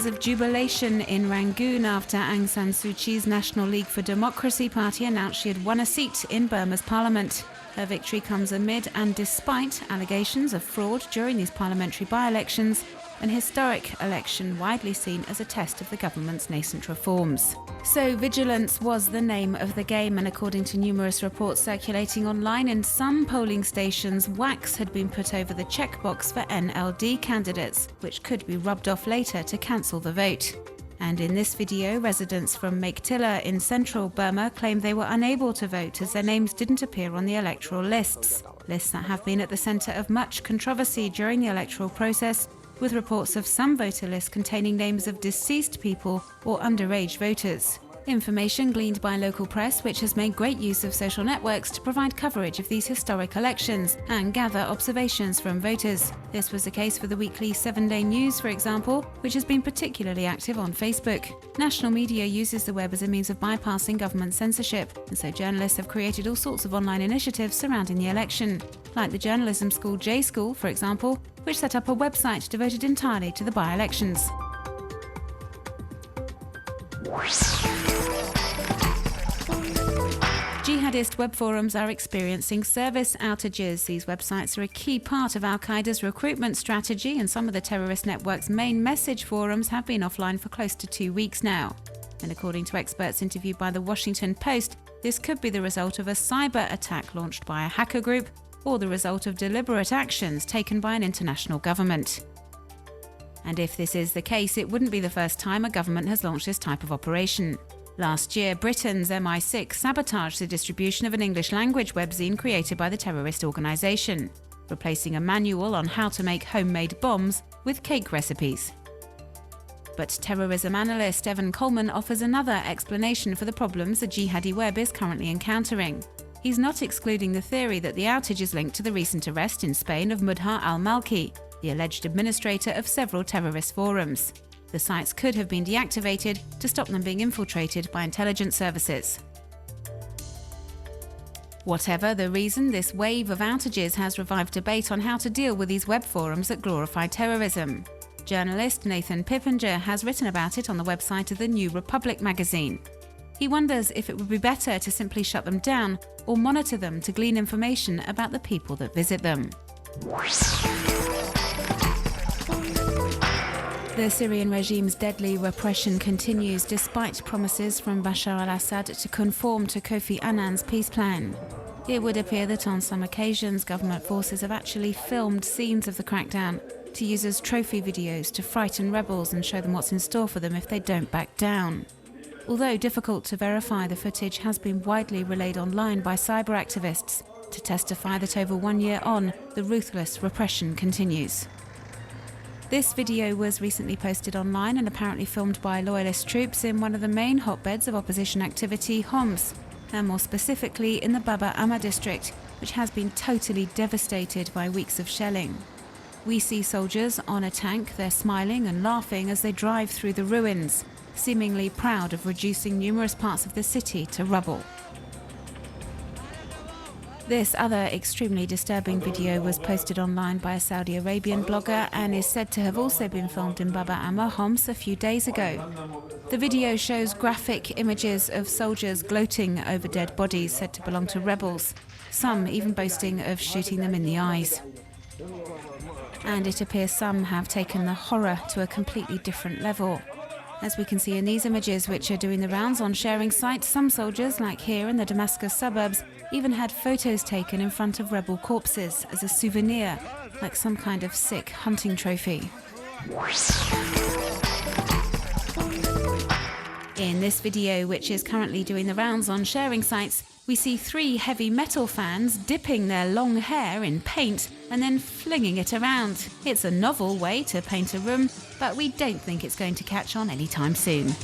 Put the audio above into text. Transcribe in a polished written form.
sounds of jubilation in Rangoon after Aung San Suu Kyi's National League for Democracy party announced she had won a seat in Burma's parliament. Her victory comes amid and despite allegations of fraud during these parliamentary by-elections, an historic election widely seen as a test of the government's nascent reforms. So vigilance was the name of the game, and according to numerous reports circulating online, in some polling stations wax had been put over the checkbox for NLD candidates, which could be rubbed off later to cancel the vote. And in this video, residents from Meiktila in central Burma claim they were unable to vote as their names didn't appear on the electoral lists that have been at the centre of much controversy during the electoral process, with reports of some voter lists containing names of deceased people or underage voters. Information gleaned by local press, which has made great use of social networks to provide coverage of these historic elections and gather observations from voters. This was the case for the weekly 7-Day News, for example, which has been particularly active on Facebook. National media uses the web as a means of bypassing government censorship, and so journalists have created all sorts of online initiatives surrounding the election, like the journalism school J School, for example, which set up a website devoted entirely to the by-elections. Jihadist web forums are experiencing service outages. These websites are a key part of Al-Qaeda's recruitment strategy, and some of the terrorist network's main message forums have been offline for close to 2 weeks now. And according to experts interviewed by the Washington Post, this could be the result of a cyber attack launched by a hacker group or the result of deliberate actions taken by an international government. And if this is the case, it wouldn't be the first time a government has launched this type of operation. Last year, Britain's MI6 sabotaged the distribution of an English-language webzine created by the terrorist organisation, replacing a manual on how to make homemade bombs with cake recipes. But terrorism analyst Evan Coleman offers another explanation for the problems the jihadi web is currently encountering. He's not excluding the theory that the outage is linked to the recent arrest in Spain of Mudhar al-Malki, the alleged administrator of several terrorist forums. The sites could have been deactivated to stop them being infiltrated by intelligence services. Whatever the reason, this wave of outages has revived debate on how to deal with these web forums that glorify terrorism. Journalist Nathan Pippinger has written about it on the website of the New Republic magazine. He wonders if it would be better to simply shut them down or monitor them to glean information about the people that visit them. The Syrian regime's deadly repression continues despite promises from Bashar al-Assad to conform to Kofi Annan's peace plan. It would appear that on some occasions government forces have actually filmed scenes of the crackdown to use as trophy videos to frighten rebels and show them what's in store for them if they don't back down. Although difficult to verify, the footage has been widely relayed online by cyber activists to testify that over 1 year on, the ruthless repression continues. This video was recently posted online and apparently filmed by loyalist troops in one of the main hotbeds of opposition activity, Homs, and more specifically in the Baba Amma district, which has been totally devastated by weeks of shelling. We see soldiers on a tank. They're smiling and laughing as they drive through the ruins, seemingly proud of reducing numerous parts of the city to rubble. This other extremely disturbing video was posted online by a Saudi Arabian blogger and is said to have also been filmed in Baba Amma, Homs, a few days ago. The video shows graphic images of soldiers gloating over dead bodies said to belong to rebels, some even boasting of shooting them in the eyes. And it appears some have taken the horror to a completely different level. As we can see in these images, which are doing the rounds on sharing sites, some soldiers, like here in the Damascus suburbs, even had photos taken in front of rebel corpses as a souvenir, like some kind of sick hunting trophy. In this video, which is currently doing the rounds on sharing sites, we see 3 heavy metal fans dipping their long hair in paint and then flinging it around. It's a novel way to paint a room, but we don't think it's going to catch on anytime soon.